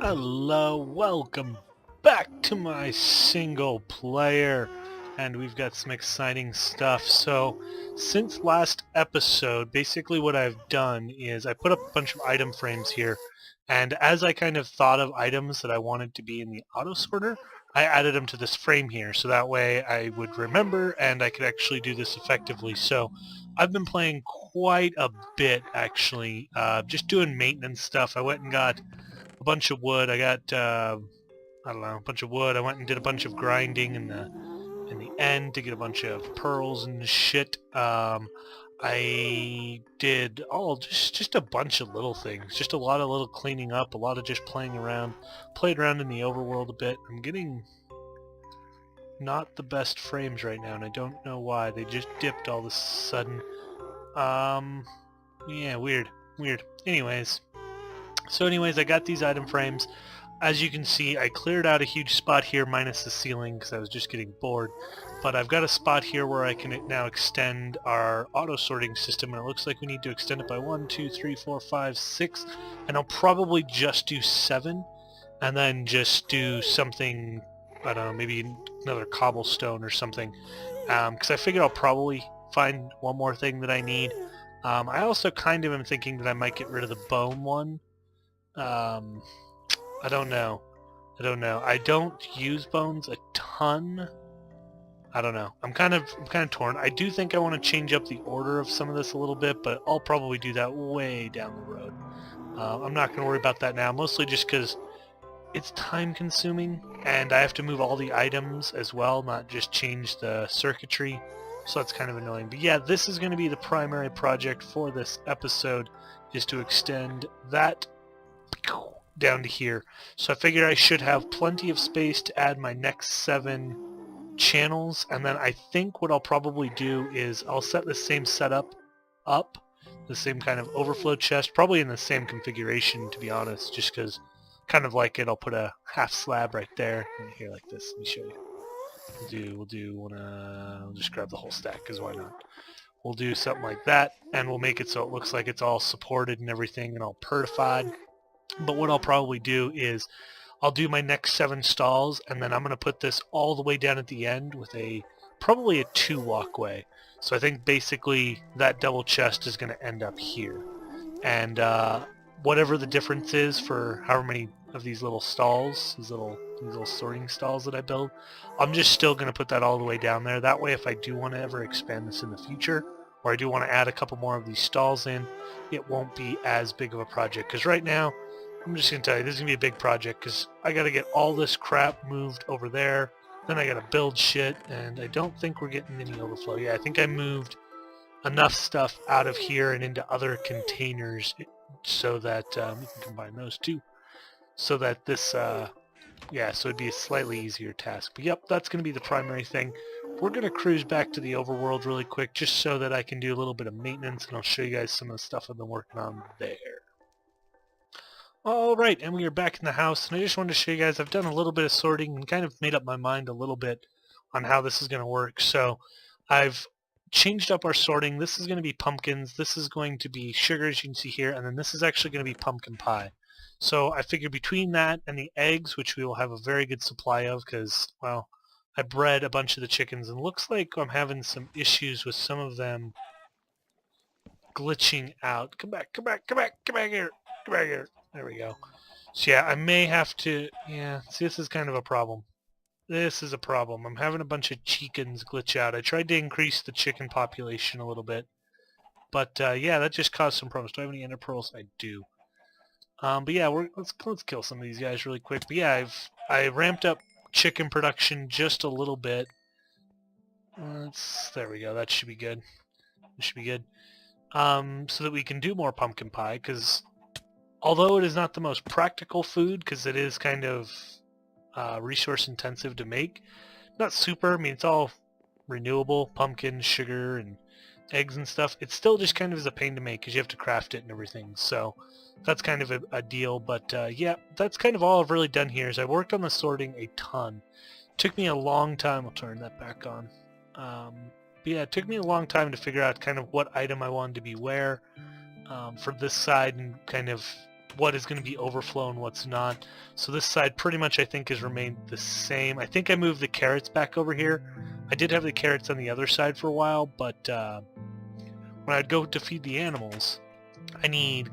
Hello, welcome back to my single player, and we've got some exciting stuff. So since last episode, basically what I've done is I put up a bunch of item frames here, and as I kind of thought of items that I wanted to be in the auto sorter, I added them to this frame here, so that way I would remember and I could actually do this effectively. So I've been playing quite a bit actually, just doing maintenance stuff. I went and got a bunch of wood. I got I don't know, a bunch of wood. I went and did a bunch of grinding in the end to get a bunch of pearls and shit. I did just a bunch of little things, just a lot of little cleaning up, a lot of just playing around, played around in the overworld a bit. I'm getting not the best frames right now, and I don't know why. They just dipped all of a sudden. Yeah, weird. Anyways, I got these item frames. As you can see, I cleared out a huge spot here minus the ceiling because I was just getting bored. But I've got a spot here where I can now extend our auto sorting system, and it looks like we need to extend it by 1, 2, 3, 4, 5, 6, and I'll probably just do 7, and then just do something, I don't know, maybe another cobblestone or something, because I figured I'll probably find one more thing that I need. I also kind of am thinking that I might get rid of the bone one. I don't know. I don't use bones a ton. I don't know. I'm kind of torn. I do think I want to change up the order of some of this a little bit, but I'll probably do that way down the road. I'm not going to worry about that now, mostly just because it's time consuming, and I have to move all the items as well, not just change the circuitry, so that's kind of annoying. But yeah, this is going to be the primary project for this episode, is to extend that down to here. So I figured I should have plenty of space to add my next 7 channels, and then I think what I'll probably do is I'll set the same setup up, the same kind of overflow chest, probably in the same configuration, to be honest, just because kind of like it. I'll put a half slab right there, here like this. Let me show you. We'll just grab the whole stack, because why not? We'll do something like that, and we'll make it so it looks like it's all supported and everything and all pertified. But what I'll probably do is I'll do my next 7 stalls, and then I'm going to put this all the way down at the end with probably a 2 walkway. So I think basically that double chest is going to end up here. And whatever the difference is for however many of these little stalls, these little sorting stalls that I build, I'm just still going to put that all the way down there. That way, if I do want to ever expand this in the future, or I do want to add a couple more of these stalls in, it won't be as big of a project. Because right now, I'm just going to tell you, this is going to be a big project because I got to get all this crap moved over there. Then I got to build shit, and I don't think we're getting any overflow. Yeah, I think I moved enough stuff out of here and into other containers so that we can combine those too. So that this, yeah, so it'd be a slightly easier task. But yep, that's going to be the primary thing. We're going to cruise back to the overworld really quick just so that I can do a little bit of maintenance, and I'll show you guys some of the stuff I've been working on there. Alright, and we are back in the house, and I just wanted to show you guys I've done a little bit of sorting and kind of made up my mind a little bit on how this is going to work. So I've changed up our sorting. This is going to be pumpkins, this is going to be sugar, as you can see here, and then this is actually going to be pumpkin pie. So I figured between that and the eggs, which we will have a very good supply of because, well, I bred a bunch of the chickens, and it looks like I'm having some issues with some of them glitching out. Come back here. There we go. So yeah, I may have to, yeah, see, this is kind of a problem. This is a problem. I'm having a bunch of chickens glitch out. I tried to increase the chicken population a little bit, but yeah, that just caused some problems. Do I have any ender pearls? I do. But yeah, let's kill some of these guys really quick. But yeah, I ramped up chicken production just a little bit. There we go. That should be good. So that we can do more pumpkin pie, because although it is not the most practical food, because it is kind of resource intensive to make, not super, I mean, it's all renewable, pumpkin, sugar, and eggs and stuff, it still just kind of is a pain to make because you have to craft it and everything, so that's kind of a deal. But yeah, that's kind of all I've really done here is I worked on the sorting a ton. Took me a long time, I'll turn that back on. But yeah, it took me a long time to figure out kind of what item I wanted to be where for this side, and kind of what is going to be overflow and what's not. So this side pretty much I think has remained the same. I think I moved the carrots back over here. I did have the carrots on the other side for a while, but when I'd go to feed the animals, I need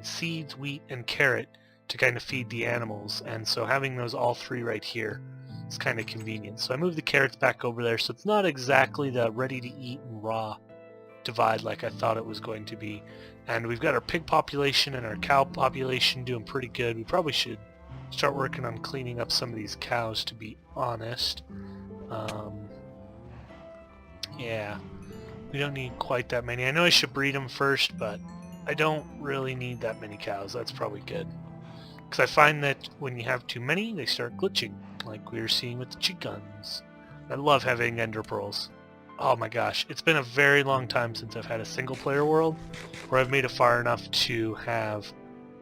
seeds, wheat, and carrot to kind of feed the animals, and so having those all three right here is kind of convenient. So I moved the carrots back over there, so it's not exactly the ready to eat and raw divide like I thought it was going to be. And we've got our pig population and our cow population doing pretty good. We probably should start working on cleaning up some of these cows, to be honest. Yeah, we don't need quite that many. I know I should breed them first, but I don't really need that many cows. That's probably good. Because I find that when you have too many, they start glitching, like we were seeing with the cheat guns. I love having ender pearls. Oh my gosh, it's been a very long time since I've had a single player world where I've made it far enough to have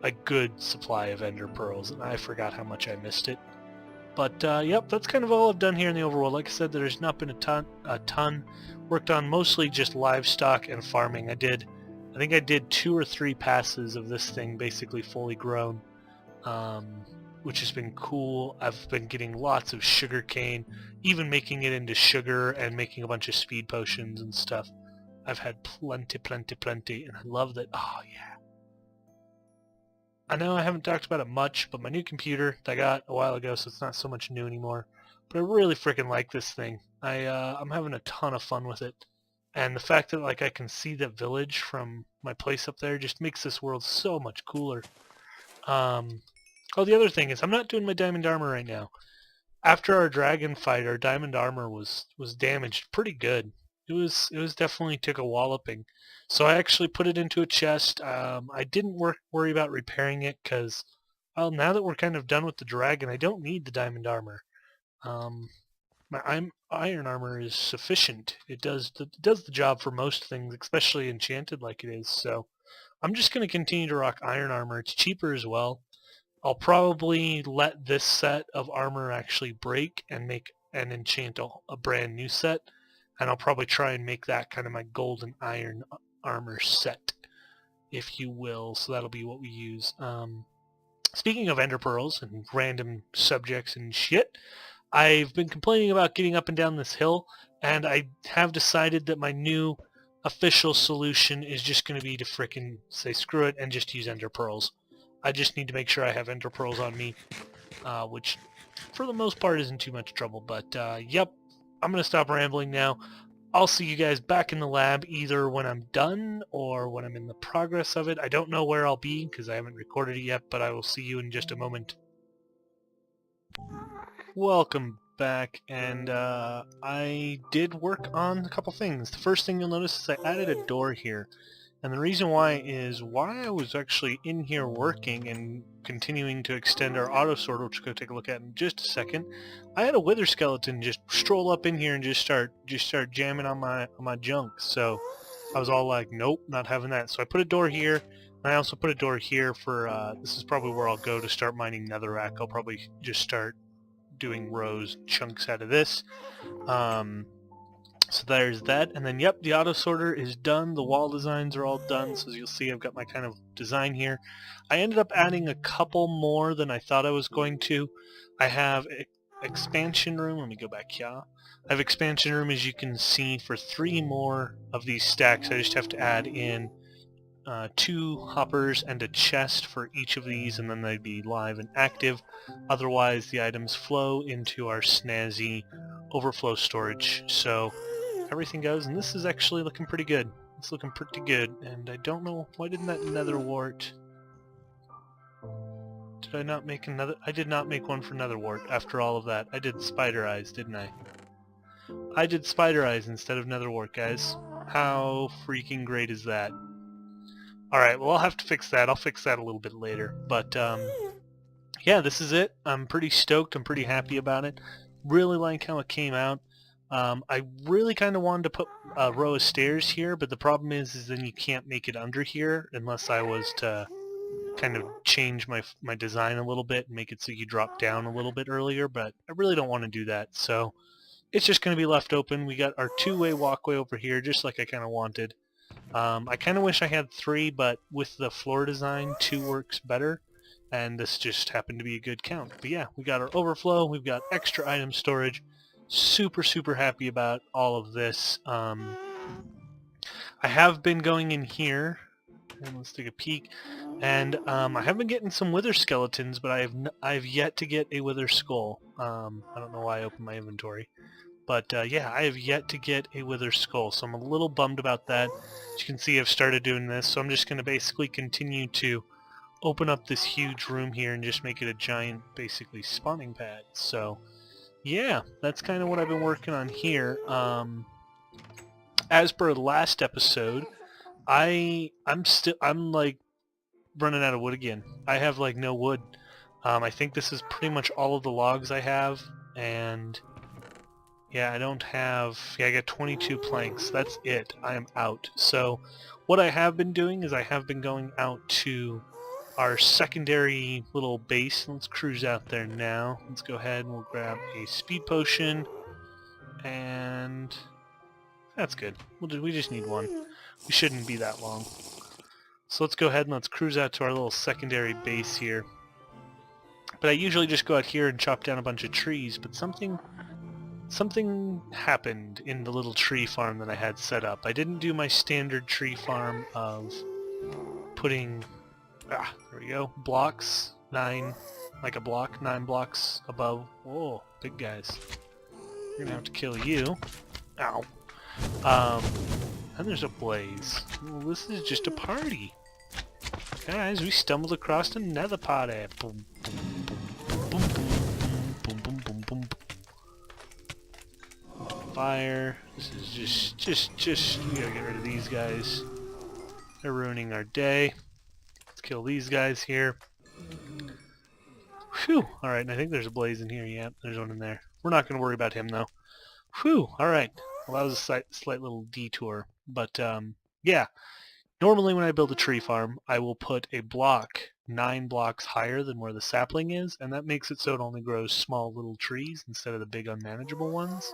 a good supply of ender pearls, and I forgot how much I missed it. But yep, that's kind of all I've done here in the overworld. Like I said, there's not been a ton. Worked on mostly just livestock and farming. I think I did 2 or 3 passes of this thing basically fully grown, which has been cool. I've been getting lots of sugar cane, even making it into sugar and making a bunch of speed potions and stuff. I've had plenty, and I love that. Oh yeah. I know I haven't talked about it much, but my new computer that I got a while ago, so it's not so much new anymore. But I really freaking like this thing. I'm having a ton of fun with it. And the fact that like I can see that village from my place up there just makes this world so much cooler. Oh, the other thing is I'm not doing my diamond armor right now. After our dragon fight, our diamond armor was damaged pretty good. It was definitely took a walloping. So I actually put it into a chest. I didn't worry about repairing it because, well, now that we're kind of done with the dragon, I don't need the diamond armor. My iron armor is sufficient. It does the job for most things, especially enchanted like it is. So I'm just going to continue to rock iron armor. It's cheaper as well. I'll probably let this set of armor actually break and enchant a brand new set, and I'll probably try and make that kind of my golden iron armor set, if you will. So that'll be what we use. Speaking of ender pearls and random subjects and shit, I've been complaining about getting up and down this hill, and I have decided that my new official solution is just going to be to frickin' say screw it and just use ender pearls. I just need to make sure I have ender pearls on me, which for the most part isn't too much trouble. But yep, I'm going to stop rambling now. I'll see you guys back in the lab either when I'm done or when I'm in the progress of it. I don't know where I'll be because I haven't recorded it yet, but I will see you in just a moment. Welcome back, and I did work on a couple things. The first thing you'll notice is I added a door here. And the reason why is while I was actually in here working and continuing to extend our auto sorter, which we'll go take a look at in just a second, I had a wither skeleton just stroll up in here and just start jamming on my junk. So I was all like, nope, not having that. So I put a door here, and I also put a door here for this is probably where I'll go to start mining netherrack. I'll probably just start doing rows, chunks out of this. So there's that, and then yep, the auto sorter is done. The wall designs are all done, so as you'll see I've got my kind of design here. I ended up adding a couple more than I thought I was going to. I have expansion room. Let me go back here. I have expansion room, as you can see, for 3 more of these stacks. I just have to add in 2 hoppers and a chest for each of these, and then they'd be live and active. Otherwise the items flow into our snazzy overflow storage. So everything goes, and this is actually looking pretty good. It's looking pretty good, and I don't know, why didn't that nether wart... Did I not make another... I did not make one for nether wart after all of that. I did spider eyes, didn't I? I did spider eyes instead of nether wart, guys. How freaking great is that? Alright, well I'll have to fix that. I'll fix that a little bit later. But, yeah, this is it. I'm pretty stoked. I'm pretty happy about it. Really like how it came out. I really kind of wanted to put a row of stairs here, but the problem is then you can't make it under here unless I was to kind of change my design a little bit and make it so you drop down a little bit earlier, but I really don't want to do that, so it's just going to be left open. We got our 2-way walkway over here, just like I kind of wanted. I kind of wish I had 3, but with the floor design, 2 works better, and this just happened to be a good count. But yeah, we got our overflow, we've got extra item storage. Super, super happy about all of this. I have been going in here, and let's take a peek, and I have been getting some wither skeletons, but I have yet to get a wither skull. I don't know why I opened my inventory. But yeah, I have yet to get a wither skull, so I'm a little bummed about that. As you can see, I've started doing this, so I'm just going to basically continue to open up this huge room here and just make it a giant, basically, spawning pad. So yeah, that's kind of what I've been working on here. As per last episode, I'm like running out of wood again. I have like no wood. I think this is pretty much all of the logs I have, and yeah, I don't have... yeah, I got 22 planks. That's it. I am out. So what I have been doing is I have been going out to our secondary little base. Let's cruise out there now. Let's go ahead and we'll grab a speed potion. And that's good. We just need one. We shouldn't be that long. So let's go ahead and let's cruise out to our little secondary base here. But I usually just go out here and chop down a bunch of trees, but something happened in the little tree farm that I had set up. I didn't do my standard tree farm of putting, there we go, blocks, 9, like a block, 9 blocks above. Whoa, big guys. We're gonna have to kill you. Ow. And there's a blaze. Well, this is just a party. Guys, we stumbled across another party. Boom, boom, boom, boom, boom, boom, boom, boom, boom. Fire. This is just, we gotta get rid of these guys. They're ruining our day. Let's kill these guys here. Whew. Alright, and I think there's a blaze in here. Yeah, there's one in there. We're not gonna worry about him, though. Whew. Alright. Well, that was a slight little detour. But, yeah. Normally when I build a tree farm, I will put a block 9 blocks higher than where the sapling is, and that makes it so it only grows small little trees instead of the big unmanageable ones.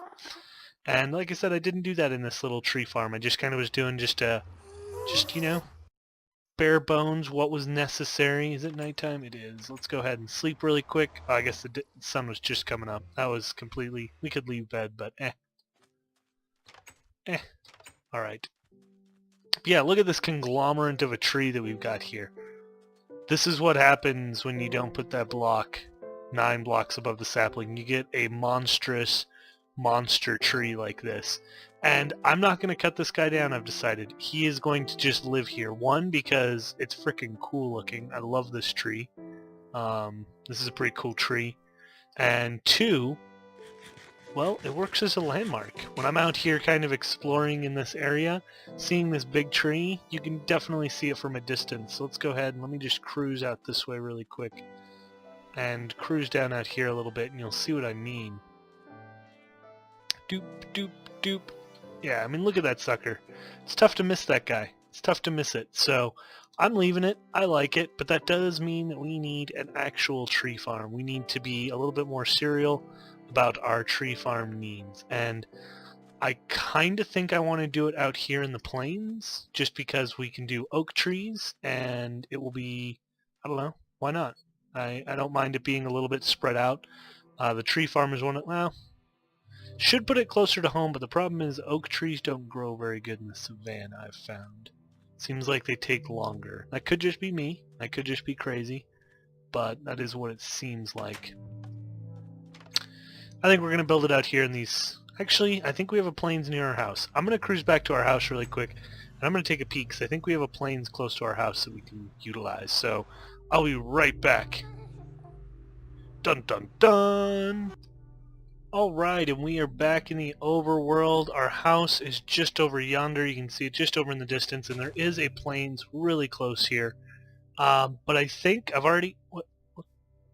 And like I said, I didn't do that in this little tree farm. I just kind of was doing just you know, bare bones, what was necessary. Is it nighttime? It is. Let's go ahead and sleep really quick. Oh, I guess the sun was just coming up. That was completely... we could leave bed, but Alright. Yeah, look at this conglomerate of a tree that we've got here. This is what happens when you don't put that block 9 blocks above the sapling. You get a monstrous monster tree like this. And I'm not going to cut this guy down, I've decided. He is going to just live here. 1, because it's freaking cool looking. I love this tree. This is a pretty cool tree. And 2, well, it works as a landmark. When I'm out here kind of exploring in this area, seeing this big tree, you can definitely see it from a distance. So let's go ahead and let me just cruise out this way really quick. And cruise down out here a little bit, and you'll see what I mean. Doop, doop, doop. Yeah, I mean, look at that sucker. It's tough to miss that guy. It's tough to miss it. So I'm leaving it. I like it, but that does mean that we need an actual tree farm. We need to be a little bit more serial about our tree farm needs. And I kind of think I want to do it out here in the plains, just because we can do oak trees, and it will be, I don't know, why not? I don't mind it being a little bit spread out. The tree farm is one of, well, should put it closer to home, but the problem is oak trees don't grow very good in the savanna, I've found. Seems like they take longer. That could just be me. I could just be crazy, but that is what it seems like. I think we're going to build it out here in these... Actually, I think we have a plains near our house. I'm going to cruise back to our house really quick, and I'm going to take a peek, because I think we have a plains close to our house that we can utilize. So, I'll be right back. Dun dun dun! Alright, and we are back in the overworld. Our house is just over yonder. You can see it just over in the distance, and there is a plains really close here. But I think I've already...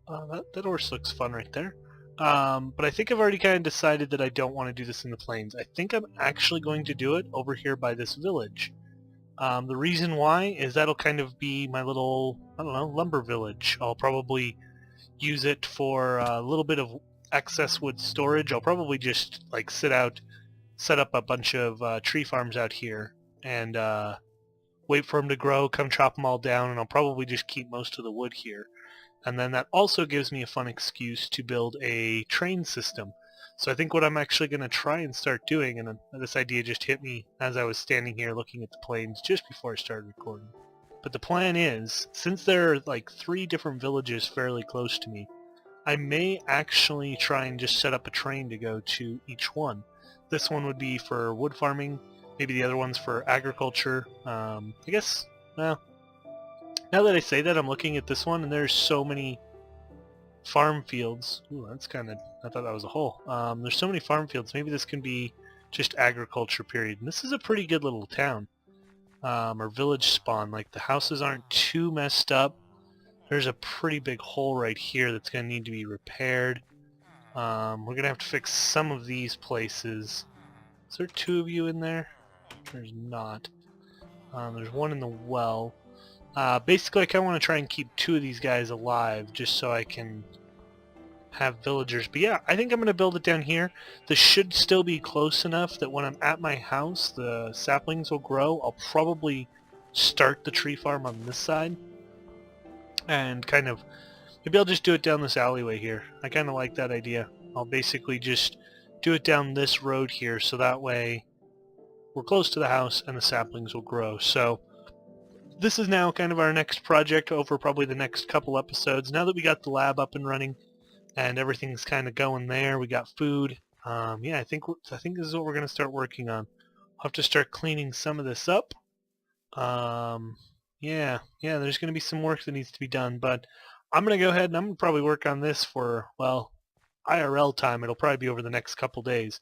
that horse looks fun right there. But I think I've already kind of decided that I don't want to do this in the plains. I think I'm actually going to do it over here by this village. The reason why is that'll kind of be my little, I don't know, lumber village. I'll probably use it for a little bit of excess wood storage. I'll probably just like set up a bunch of tree farms out here and wait for them to grow, come chop them all down, and I'll probably just keep most of the wood here. And then that also gives me a fun excuse to build a train system. So I think what I'm actually going to try and start doing, and this idea just hit me as I was standing here looking at the plains just before I started recording. But the plan is, since there are like 3 different villages fairly close to me, I may actually try and just set up a train to go to each one. This one would be for wood farming, maybe the other one's for agriculture. I guess, well, now that I say that, I'm looking at this one, and there's so many farm fields. Ooh, that's kind of, I thought that was a hole. There's so many farm fields. Maybe this can be just agriculture period. And this is a pretty good little town, or village spawn. Like, the houses aren't too messed up. There's a pretty big hole right here that's going to need to be repaired. We're going to have to fix some of these places. Is there 2 of you in there? There's not. There's one in the well. Basically, I kind of want to try and keep 2 of these guys alive just so I can have villagers. But yeah, I think I'm going to build it down here. This should still be close enough that when I'm at my house, the saplings will grow. I'll probably start the tree farm on this side. And kind of, maybe I'll just do it down this alleyway here. I kind of like that idea. I'll basically just do it down this road here, so that way we're close to the house and the saplings will grow. So this is now kind of our next project over probably the next couple episodes. Now that we got the lab up and running and everything's kind of going there, we got food. Yeah, I think this is what we're going to start working on. I'll have to start cleaning some of this up. Yeah, there's going to be some work that needs to be done, but I'm going to go ahead and I'm going to probably work on this for, well, IRL time. It'll probably be over the next couple days.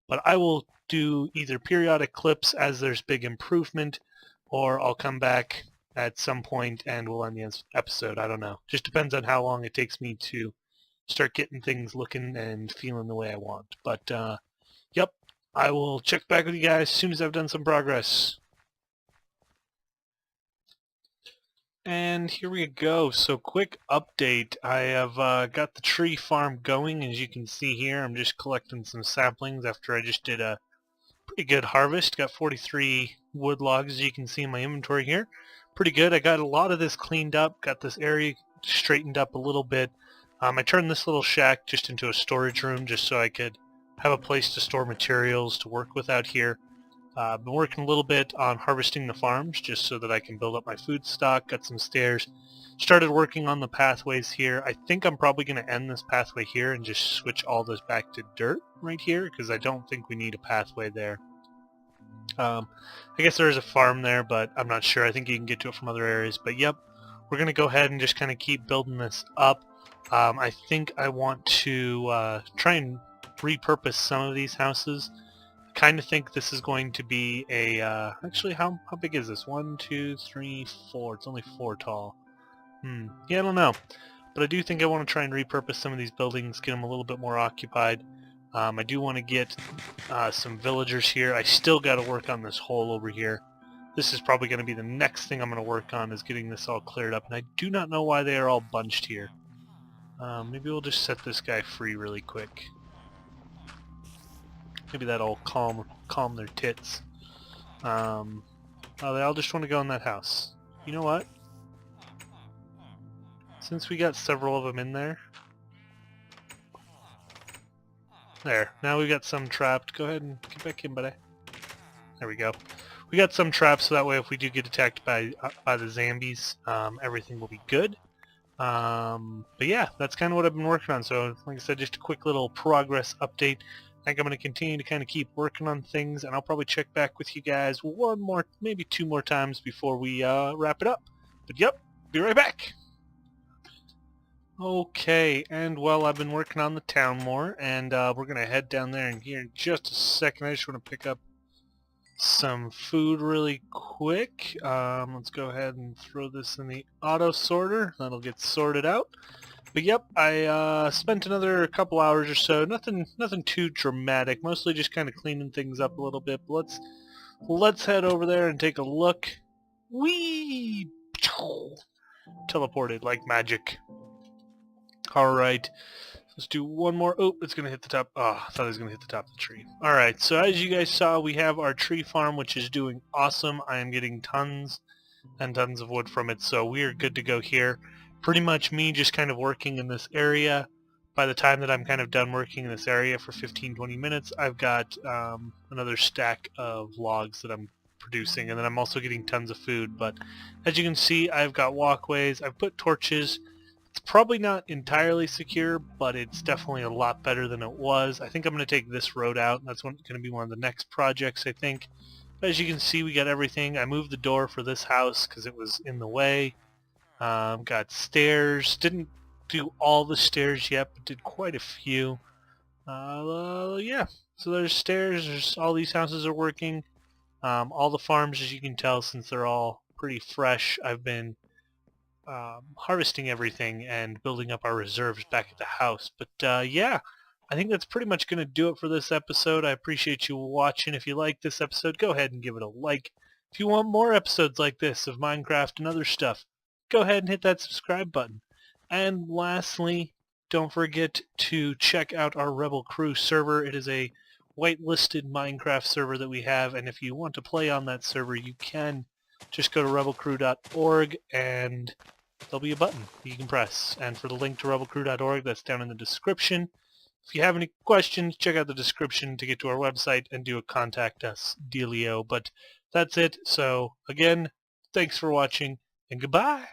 But I will do either periodic clips as there's big improvement, or I'll come back at some point and we'll end the episode. I don't know. Just depends on how long it takes me to start getting things looking and feeling the way I want. But, yep, I will check back with you guys as soon as I've done some progress. And here we go. So quick update. I have got the tree farm going. As you can see here, I'm just collecting some saplings after I just did a pretty good harvest. Got 43 wood logs, as you can see in my inventory here. Pretty good. I got a lot of this cleaned up. Got this area straightened up a little bit. I turned this little shack just into a storage room just so I could have a place to store materials to work with out here. I've been working a little bit on harvesting the farms just so that I can build up my food stock. Got some stairs. Started working on the pathways here. I think I'm probably going to end this pathway here and just switch all this back to dirt right here because I don't think we need a pathway there. I guess there is a farm there, but I'm not sure. I think you can get to it from other areas. But yep, we're going to go ahead and just kind of keep building this up. I think I want to try and repurpose some of these houses. Kind of think this is going to be a actually how big is this? 1, 2, 3, 4. It's only 4 tall. Yeah, I don't know, but I do think I want to try and repurpose some of these buildings, get them a little bit more occupied. I do want to get some villagers here. I still got to work on this hole over here. This is probably going to be the next thing I'm going to work on, is getting this all cleared up, and I do not know why they are all bunched here. Maybe we'll just set this guy free really quick. Maybe that'll calm their tits. Oh, they all just want to go in that house. You know what? Since we got several of them in there. There. Now we've got some trapped. Go ahead and get back in, buddy. There we go. We got some trapped, so that way if we do get attacked by the zombies, everything will be good. But yeah, that's kind of what I've been working on. So, like I said, just a quick little progress update. I think I'm going to continue to kind of keep working on things, and I'll probably check back with you guys 1 more, maybe 2 more times before we wrap it up. But yep, be right back. Okay, and well, I've been working on the town more, and we're going to head down there in here in just a second. I just want to pick up some food really quick. Let's go ahead and throw this in the auto sorter. That'll get sorted out. But yep, I spent another couple hours or so. Nothing too dramatic. Mostly just kind of cleaning things up a little bit. But let's head over there and take a look. Whee! Teleported like magic. All right. Let's do one more. Oh, it's going to hit the top. Oh, I thought it was going to hit the top of the tree. Alright, so as you guys saw, we have our tree farm, which is doing awesome. I am getting tons and tons of wood from it, so we are good to go here. Pretty much me just kind of working in this area. By the time that I'm kind of done working in this area for 15-20 minutes, I've got another stack of logs that I'm producing, and then I'm also getting tons of food. But as you can see, I've got walkways, I've put torches. It's probably not entirely secure, but it's definitely a lot better than it was. I think I'm going to take this road out. That's going to be one of the next projects, I think. But as you can see, we got everything. I moved the door for this house because it was in the way. Got stairs. Didn't do all the stairs yet, but did quite a few. Yeah, so there's stairs. There's all these houses are working. All the farms, as you can tell, since they're all pretty fresh, I've been harvesting everything and building up our reserves back at the house. But yeah, I think that's pretty much going to do it for this episode. I appreciate you watching. If you like this episode, go ahead and give it a like. If you want more episodes like this of Minecraft and other stuff, go ahead and hit that subscribe button. And lastly, don't forget to check out our Rebel Crew server. It is a whitelisted Minecraft server that we have, and if you want to play on that server, you can just go to rebelcrew.org and there'll be a button you can press. And for the link to rebelcrew.org, that's down in the description. If you have any questions, check out the description to get to our website and do a contact us dealio. But that's it. So again, thanks for watching and goodbye.